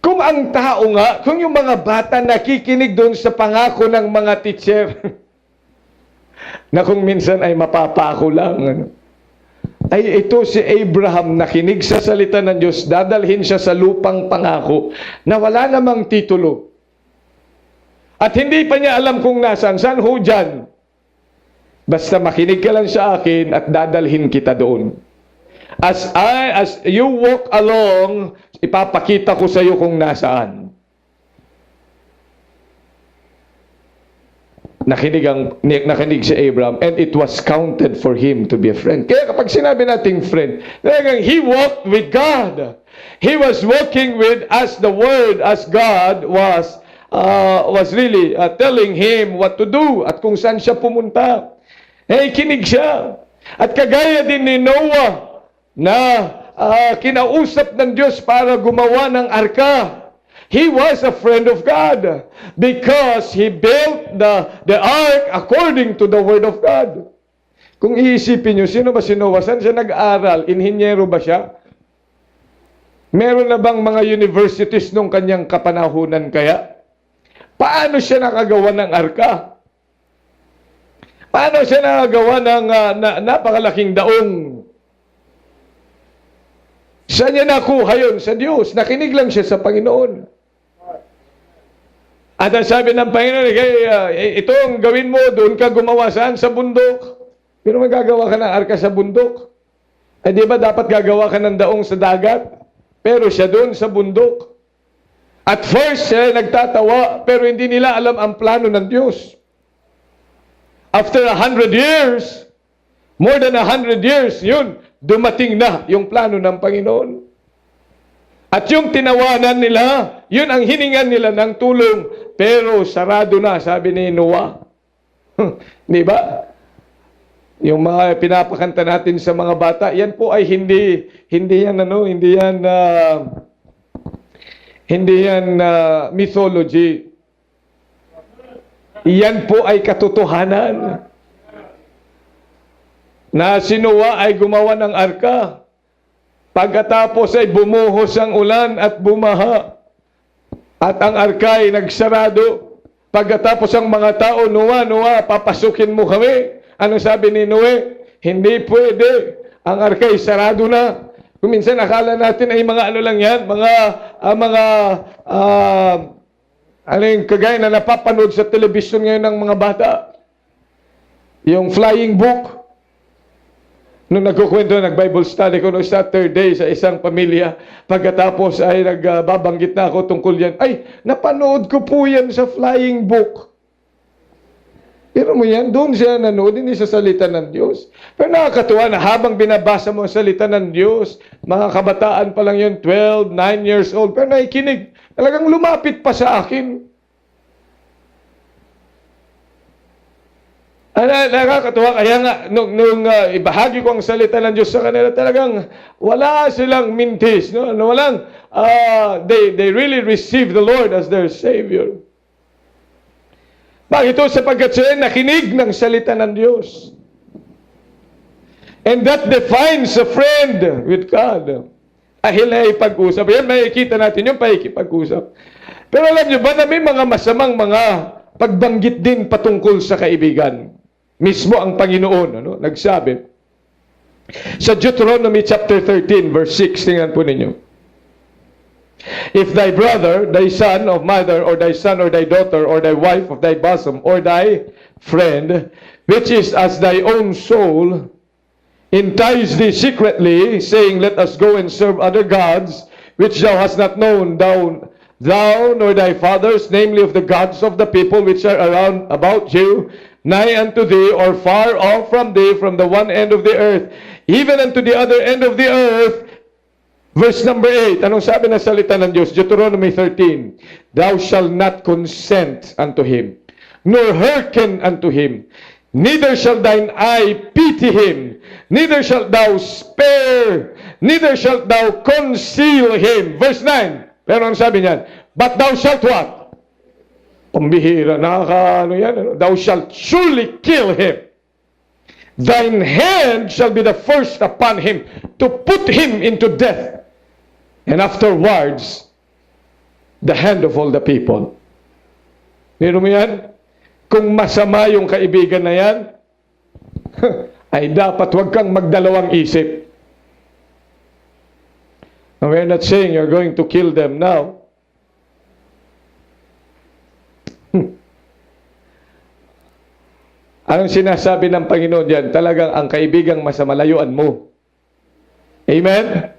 Kung ang tao nga, kung yung mga bata nakikinig doon sa pangako ng mga teacher, na kung minsan ay mapapako lang, ay ito si Abraham nakinig sa salita ng Diyos, dadalhin siya sa lupang pangako na wala namang titulo. At hindi pa niya alam kung nasaan. Saan ho dyan? Basta makinig ka lang sa akin at dadalhin kita doon. As you walk along, ipapakita ko sa iyo kung nasaan. Nakinig si Abraham, and it was counted for him to be a friend. Kaya kapag sinabi nating friend, talagang he walked with God. He was walking with as the Word, as God was really telling him what to do at kung saan siya pumunta. Kinig siya. At kagaya din ni Noah na kinausap ng Diyos para gumawa ng arka. He was a friend of God because he built the ark according to the Word of God. Kung iisipin nyo, sino ba si Noah? Saan siya nag-aral? Inhinyero ba siya? Meron na bang mga universities nung kanyang kapanahunan kaya? Paano siya nakagawa ng arka? Paano siya nakagawa ng napakalaking daong? Saan niya nakuha yun? Sa Diyos. Nakinig lang siya sa Panginoon. At ang sabi ng Panginoon, ito ang gawin mo, doon ka gumawa saan? Sa bundok. Pero magagawa ka ng arka sa bundok. Di ba dapat gagawa ka ng daong sa dagat? Pero siya doon sa bundok. At first, siya nagtatawa, pero hindi nila alam ang plano ng Diyos. After 100 years, more than 100 years, yun, dumating na yung plano ng Panginoon. At yung tinawanan nila, yun ang hiningan nila ng tulong, pero sarado na, sabi ni Noah. Di ba? Yung mga pinapakanta natin sa mga bata, yan po ay hindi yan mythology. Yan po ay katotohanan. Na si Noah ay gumawa ng arka. Pagkatapos ay bumuhos ang ulan at bumaha. At ang arka ay nagsarado. Pagkatapos ang mga tao, Noah, papasukin mo kami. Ano sabi ni Noe? Hindi pwede. Ang arka ay sarado na. Kung minsan akala natin ay mga ano lang yan, yung kagaya na napapanood sa television ngayon ng mga bata. Yung flying book. Nung nagkukwento, nag-Bible study ko noong Saturday sa isang pamilya, pagkatapos ay nagbabanggit na ako tungkol yan. Ay, napanood ko po yan sa flying book. Pero mo yan, doon siya nanood, hindi sa salita ng Diyos. Pero nakakatuwa na habang binabasa mo ang salita ng Diyos, mga kabataan pa lang yun, 12, 9 years old, pero nakikinig, talagang lumapit pa sa akin. Nakakatuwa, kaya nga, nung ibahagi ko ang salita ng Diyos sa kanila, talagang wala silang mintis. No? They really receive the Lord as their Savior. Bakit ito? Sapagkat sila nakinig ng salita ng Diyos. And that defines a friend with God. Dahil na ipag-usap. Yan, makikita natin yung pakikipag-usap. Pero alam nyo ba na may mga masamang mga pagbanggit din patungkol sa kaibigan? Mismo ang Panginoon, nagsabi. Sa Deuteronomy chapter 13, verse 6, tingnan po ninyo. If thy brother, thy son of mother, or thy son or thy daughter, or thy wife of thy bosom, or thy friend, which is as thy own soul, entice thee secretly, saying, let us go and serve other gods, which thou hast not known, thou nor thy fathers, namely of the gods of the people which are around about you, nigh unto thee, or far off from thee, from the one end of the earth, even unto the other end of the earth. Verse number 8, anong sabi na salita ng Diyos? Deuteronomy 13, thou shalt not consent unto him, nor hearken unto him, neither shall thine eye pity him, neither shalt thou spare, neither shalt thou conceal him. Verse 9, pero ang sabi niyan, but thou shalt what? Pambihira, yan. Thou shalt surely kill him. Thine hand shall be the first upon him to put him into death. And afterwards, the hand of all the people. Meron mo yan? Kung masama yung kaibigan na yan, ay dapat wag kang magdalawang isip. Now, we're not saying you're going to kill them now. Anong sinasabi ng Panginoon diyan? Talagang ang kaibigang masama, layuan mo. Amen?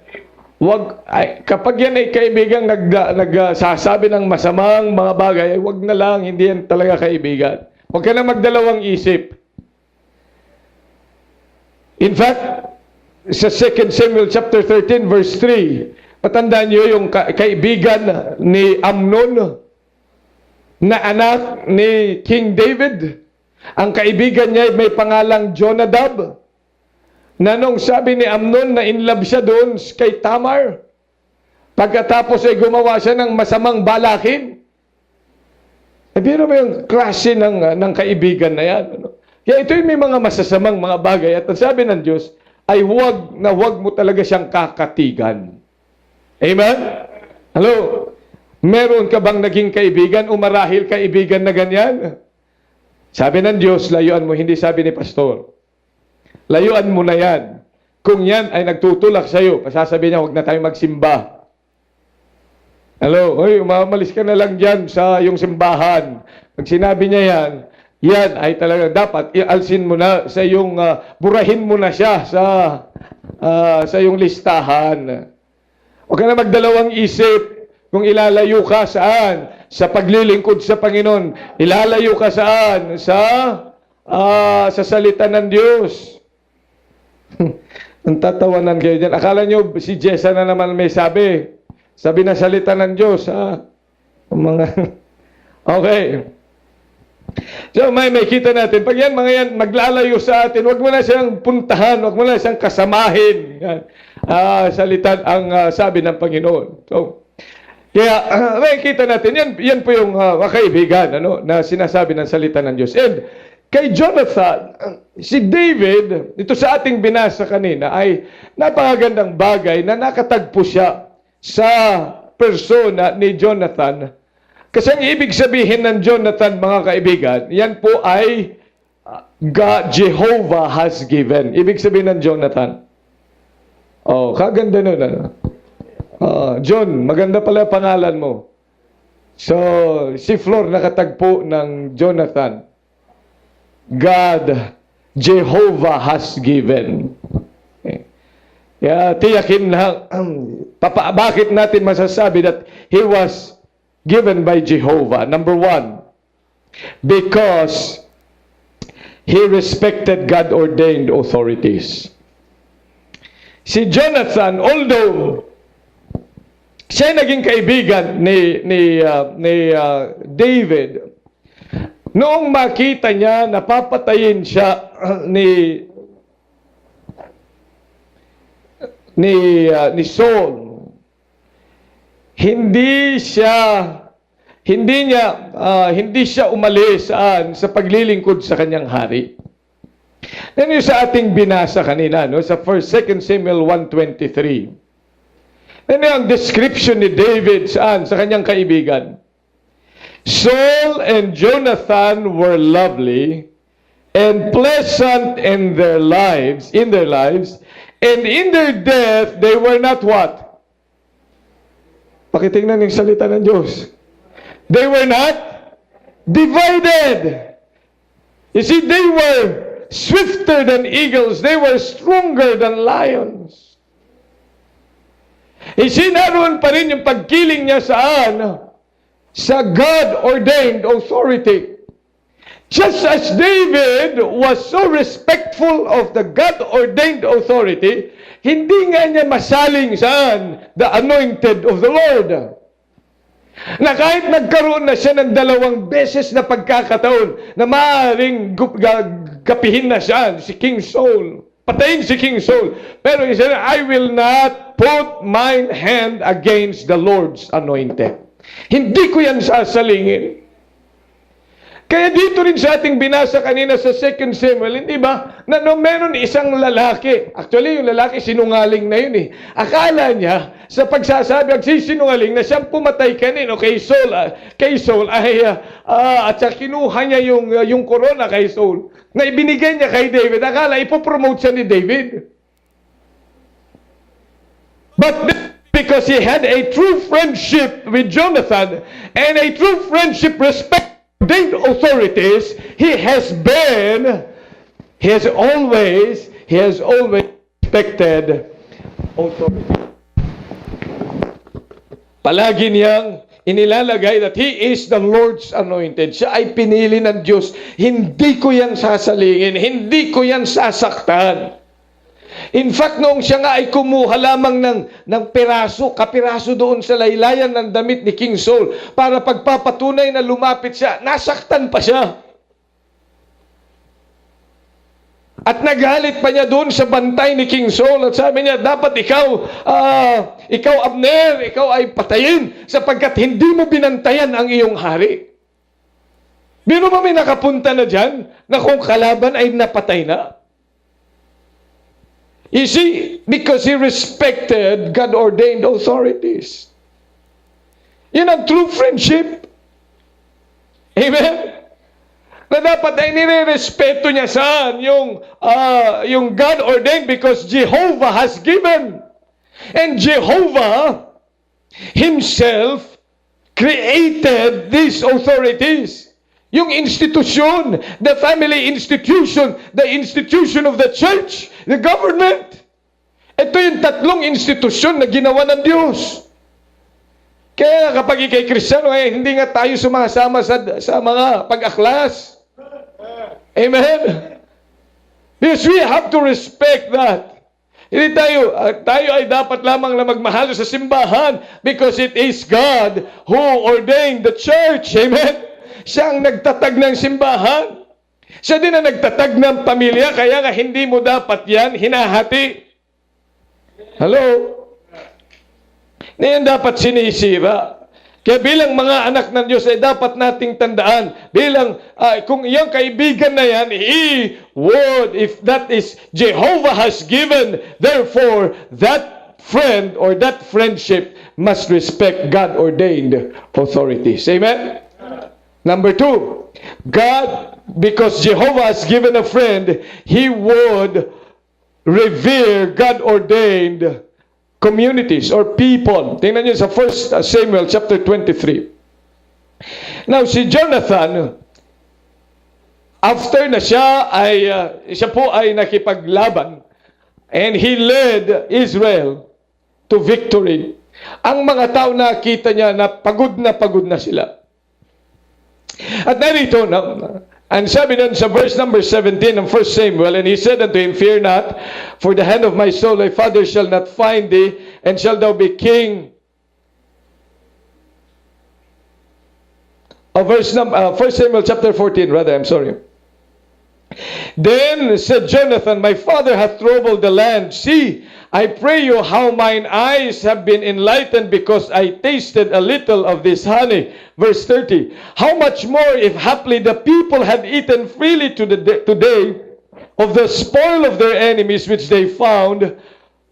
Kapag yan ay kaibigang nagsasabi ng masamang mga bagay, wag na lang, hindi yan talaga kaibigan. Huwag ka na magdalawang isip. In fact, sa 2 Samuel chapter 13 verse 3, patandaan niyo yung kaibigan ni Amnon na anak ni King David. Ang kaibigan niya may pangalang Jonadab. Na nung sabi ni Amnon na in love siya doon kay Tamar, pagkatapos ay gumawa siya ng masamang balakin. Biro mo yung klase ng kaibigan na yan. Ano? Kaya ito yung may mga masasamang mga bagay. At ang sabi ng Diyos ay huwag mo talaga siyang kakatigan. Amen? Hello? Meron ka bang naging kaibigan o marahil kaibigan na ganyan? Sabi ng Diyos, layuan mo. Hindi sabi ni Pastor. Layuan mo na yan. Kung yan ay nagtutulak sa iyo, pasasabi niya, huwag na tayo magsimba. Hello? Hoy, umamalis ka na lang dyan sa yung simbahan. Pag sinabi niya yan ay talaga dapat ialsin mo na sa yung, burahin mo na siya sa yung listahan. Huwag ka na magdalawang isip kung ilalayo ka saan. Sa paglilingkod sa Panginoon. Ilalayo ka saan? Sa salita ng Diyos. Ang tatawanan kayo dyan. Akala nyo, si Jessa na naman may sabi. Sabi na salita ng Diyos. Okay. So, may kita natin. Pag yan, mga yan, maglalayo sa atin, wag mo na siyang puntahan, wag mo na siyang kasamahin. Yan. Salita ang sabi ng Panginoon. So, kaya, may kita natin, yan po yung kaibigan, na sinasabi ng salita ng Diyos. And, kay Jonathan, si David, ito sa ating binasa kanina, ay napakagandang bagay na nakatagpo siya sa persona ni Jonathan. Kasi ang ibig sabihin ng Jonathan, mga kaibigan, yan po ay God, Jehovah has given. Ibig sabihin ng Jonathan. Oh, kaganda nun. John, maganda pala pangalan mo. So, si Flor nakatagpo ng Jonathan. God, Jehovah has given. Kaya tiyakin na, bakit natin masasabi that He was given by Jehovah? Number one, because He respected God-ordained authorities. Si Jonathan, although siya naging kaibigan ni David, noong makita niya napapatayin siya ni Saul, hindi siya umalis sa paglilingkod sa kanyang hari. Yan yung sa ating binasa kanina, sa 2 Samuel 1:23. Yan yung description ni David sa kanyang kaibigan. Saul and Jonathan were lovely and pleasant in their lives, and in their death they were not what? Pakitingnan yung salita ng Diyos. They were not divided. You see, they were swifter than eagles. They were stronger than lions. You see, naroon pa rin yung pagkiling niya sa God-ordained authority. Just as David was so respectful of the God-ordained authority, hindi nga niya masaling the anointed of the Lord. Na kahit nagkaroon na siya ng 2 beses na pagkakataon na maaaring gapihin na siya, si King Saul, patayin si King Saul. Pero he said, I will not put mine hand against the Lord's anointed. Hindi ko yan sasalingin. Kaya dito rin sa ating binasa kanina sa 2 Samuel, hindi ba, na meron isang lalaki. Actually, yung lalaki sinungaling na yun eh. Akala niya, sa pagsasabi, sinungaling na siyang pumatay kanino kay Saul at sa kinuha niya yung corona kay Saul, na ibinigay niya kay David. Akala, ipopromote siya ni David. But because he had a true friendship with Jonathan and a true friendship respect ordained authorities, he has always respected authority. Palagi niyang inilalagay that He is the Lord's anointed. Siya ay pinili ng Diyos. Hindi ko yan sasalingin. Hindi ko yan sasaktan. In fact, noong siya nga ay kumuha lamang ng kapiraso doon sa laylayan ng damit ni King Saul para pagpapatunay na lumapit siya, nasaktan pa siya. At nagalit pa niya doon sa bantay ni King Saul at sabi niya, dapat ikaw Abner, ikaw ay patayin sapagkat hindi mo binantayan ang iyong hari. Biro mo may nakapunta na dyan na kung kalaban ay napatay na. You see, because he respected God-ordained authorities. Yun ang true friendship. Amen? Na dapat ay nire-respeto niya saan yung God-ordained because Jehovah has given. And Jehovah Himself created these authorities. Yung institusyon, the family institution, the institution of the church, the government. Ito yung tatlong institusyon na ginawa ng Diyos. Kaya kapag ikay Kristiyano, hindi nga tayo sumasama sa mga pag-aklas. Amen? Yes, we have to respect that. Hindi tayo ay dapat lamang na magmahal sa simbahan because it is God who ordained the church. Amen? Siya ang nagtatag ng simbahan. Siya din ang nagtatag ng pamilya, kaya nga hindi mo dapat yan hinahati. Hello? Yan dapat sinisira. Kaya bilang mga anak ng Diyos ay dapat nating tandaan, bilang kung iyong kaibigan na yan, He would, if that is Jehovah has given, therefore that friend or that friendship must respect God-ordained authorities. Amen? Number 2, God, because Jehovah has given a friend, He would revere God-ordained communities or people. Tingnan niyo sa 1 Samuel chapter 23. Now, si Jonathan, after na siya po ay nakipaglaban, and he led Israel to victory. Ang mga tao nakita niya na pagod na sila. At narito, and sabi nun sa verse number 17 ng 1 Samuel, and he said unto him, fear not, for the hand of my soul thy father shall not find thee, and shall thou be king. 1 Samuel chapter 14, rather, I'm sorry. Then said Jonathan, my father hath troubled the land. See, I pray you how mine eyes have been enlightened because I tasted a little of this honey. Verse 30. How much more if haply the people had eaten freely today of the spoil of their enemies which they found,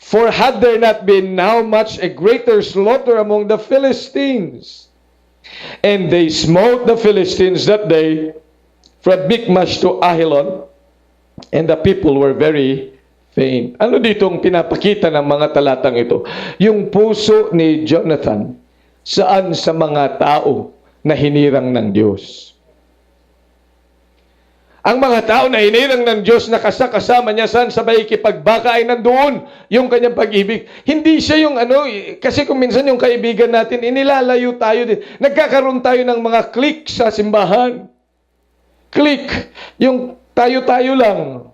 for had there not been now much a greater slaughter among the Philistines? And they smote the Philistines that day from Michmash to Ahilan, and the people were very faint. Ano ditong pinapakita ng mga talatang ito? Yung puso ni Jonathan saan sa mga tao na hinirang ng Diyos. Ang mga tao na hinirang ng Diyos na kasama niya saan sa pakikipagbaka ay nandoon yung kanyang pag-ibig. Hindi siya yung kasi kung minsan yung kaibigan natin, inilalayo tayo din. Nagkakaroon tayo ng mga clique sa simbahan. Clique, yung tayo-tayo lang.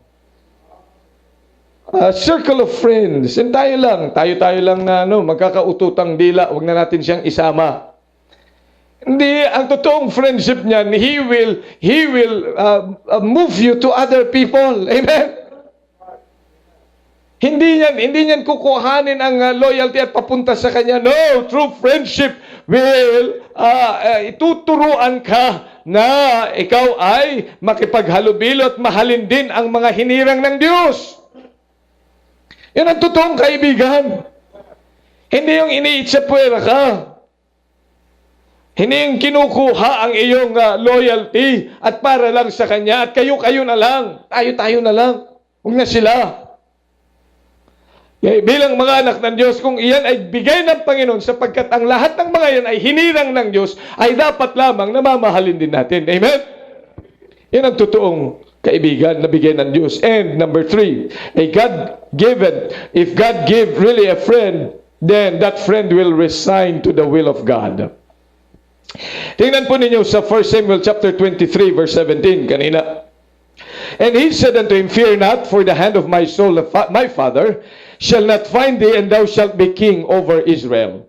Circle of friends. And tayo lang na magkakaututang dila, wag na natin siyang isama. Hindi, ang totoong friendship niyan, he will move you to other people. Amen? Hindi niyan kukuhanin ang loyalty at papunta sa kanya. No, true friendship will ituturuan ka na ikaw ay makipaghalubilo at mahalin din ang mga hinirang ng Diyos. Yan ang totoong kaibigan. Hindi yung iniitsapwera ka. Hindi yung kinukuha ang iyong loyalty at para lang sa Kanya at kayo na lang. Tayo na lang. Huwag na sila. Bilang mga anak ng Diyos, kung iyan ay bigay ng Panginoon sapagkat ang lahat ng mga yan ay hinirang ng Diyos, ay dapat lamang na mamahalin din natin. Amen? Yan ang totoong kaibigan na bigay ng Diyos. And number 3, if God give really a friend, then that friend will resign to the will of God. Tingnan po ninyo sa 1 Samuel chapter 23 verse 17 kanina. And he said unto him, Fear not, for the hand of my soul, my father, shall not find thee, and thou shalt be king over Israel.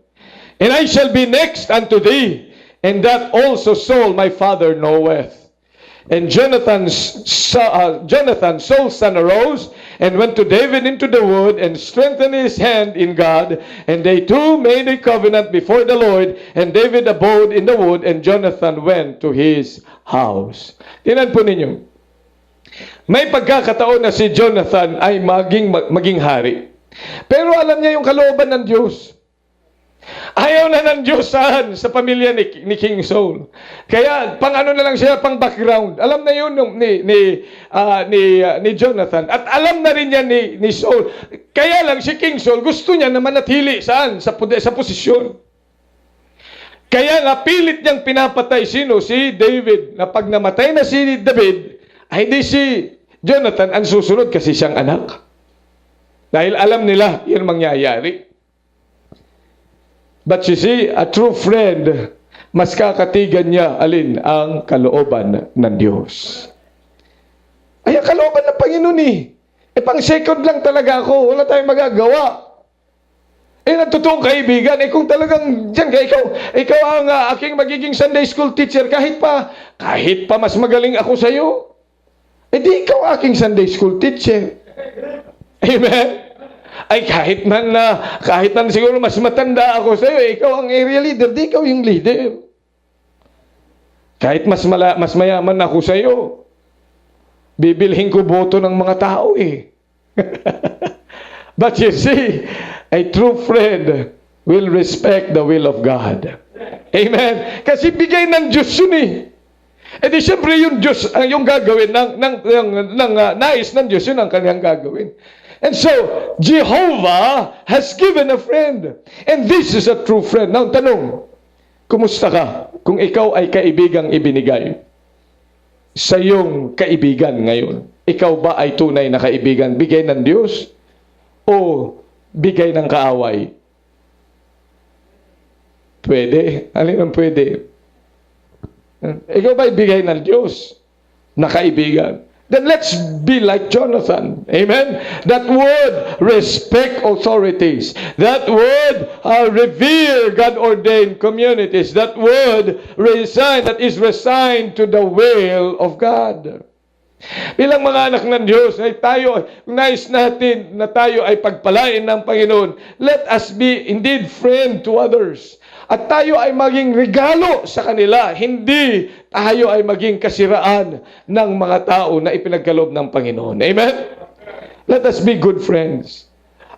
And I shall be next unto thee, and that also Saul my father knoweth. And Jonathan, Saul's son, arose and went to David into the wood and strengthened his hand in God. And they two made a covenant before the Lord. And David abode in the wood, and Jonathan went to his house. Tingnan po ninyo. May pagkakataon na si Jonathan ay maging hari. Pero alam niya yung kalooban ng Diyos. Ayaw na ng Diyos sa pamilya ni King Saul. Kaya pang ano na lang siya, pang background. Alam na yun ni Jonathan. At alam na rin niya ni Saul. Kaya lang si King Saul gusto niya na manatili saan? Sa posisyon. Kaya nga pilit niyang pinapatay sino? Si David. Na pag namatay na si David, ay di si Jonathan ang susunod kasi siyang anak. Dahil alam nila yun mangyayari. But you see, a true friend, mas kakatigan niya alin ang kalooban ng Diyos. Ay, ang kalooban ng Panginoon pang second lang talaga ako. Wala tayong magagawa. Ang totoong kaibigan, kung talagang dyan ka, ikaw ang aking magiging Sunday school teacher, kahit pa mas magaling ako sa'yo, di ikaw aking Sunday school teacher. Amen? Ay kahit man siguro mas matanda ako sa iyo, ikaw ang area leader, di ikaw yung leader. Kahit mas mayaman ako sa iyo, bibilhin ko boto ng mga tao But you see, a true friend will respect the will of God. Amen. Kasi bigay ng Diyos yun di siyempre yung Diyos yung gagawin ng nais ng Diyos, yun ang kanyang gagawin. And so, Jehovah has given a friend. And this is a true friend. Now, tanong, kumusta ka kung ikaw ay kaibigang ibinigay sa iyong kaibigan ngayon? Ikaw ba ay tunay na kaibigan? Bigay ng Diyos o bigay ng kaaway? Pwede. Alin ang pwede? Ikaw ba ay bigay ng Diyos na kaibigan? Then let's be like Jonathan. Amen? That would respect authorities. That would revere God-ordained communities. That would that is resigned to the will of God. Bilang mga anak ng Diyos, ay tayo, nais natin na tayo ay pagpalain ng Panginoon. Let us be indeed friend to others. At tayo ay maging regalo sa kanila. Hindi tayo ay maging kasiraan ng mga tao na ipinagkaloob ng Panginoon. Amen? Let us be good friends.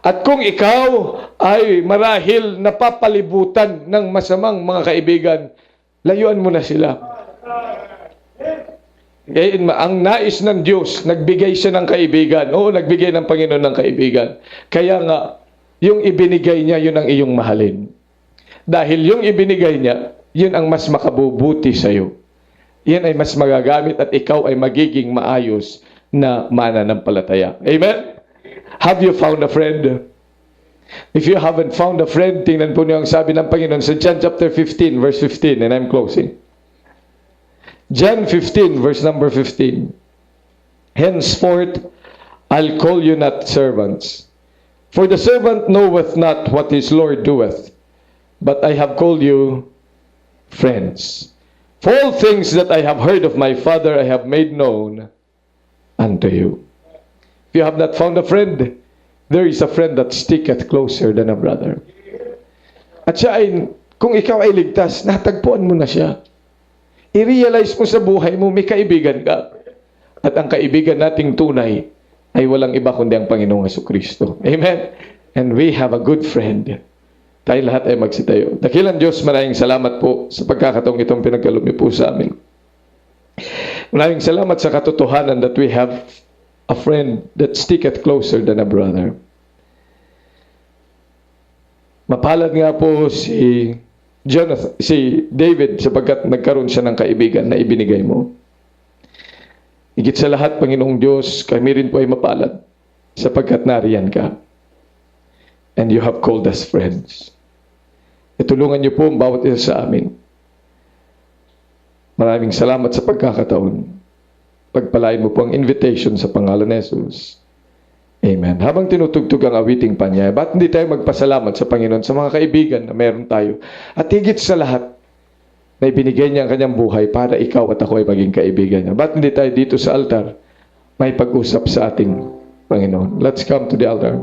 At kung ikaw ay marahil napapalibutan ng masamang mga kaibigan, layuan mo na sila. Ang nais ng Diyos, nagbigay siya ng kaibigan. Oo, nagbigay ng Panginoon ng kaibigan. Kaya nga, yung ibinigay niya, yun ang iyong mahalin. Dahil yung ibinigay niya, yun ang mas makabubuti sa iyo. Yan ay mas magagamit at ikaw ay magiging maayos na mananampalataya. Amen? Have you found a friend? If you haven't found a friend, tingnan po niyo ang sabi ng Panginoon sa John chapter 15, verse 15, and I'm closing. John 15, verse number 15. Henceforth, I'll call you not servants, for the servant knoweth not what his Lord doeth. But I have called you friends. For all things that I have heard of my Father, I have made known unto you. If you have not found a friend, there is a friend that sticketh closer than a brother. At siya ay, kung ikaw ay ligtas, natagpuan mo na siya. I-realize mo sa buhay mo, may kaibigan ka. At ang kaibigan nating tunay ay walang iba kundi ang Panginoong Jesucristo. Amen? And we have a good friend. Tayo lahat ay magsitayo. Dakilang Diyos, maraming salamat po sa pagkakataong itong pinagkaloob po sa amin. Maraming salamat sa katotohanan that we have a friend that sticketh closer than a brother. Mapalad nga po si David sapagkat nagkaroon siya ng kaibigan na ibinigay mo. Higit sa lahat, Panginoong Diyos, kami rin po ay mapalad sapagkat nariyan ka. And you have called us friends. Itulungan niyo po ang bawat isa sa amin. Maraming salamat sa pagkakataon. Pagpalain mo po ang invitation sa pangalan ni Jesus. Amen. Habang tinutugtog ang awiting panyaya, ba't hindi tayo magpasalamat sa Panginoon sa mga kaibigan na meron tayo? At higit sa lahat, na ibinigay niya ang kanyang buhay para ikaw at ako ay maging kaibigan niya. Ba't hindi tayo dito sa altar may pag-usap sa ating Panginoon? Let's come to the altar.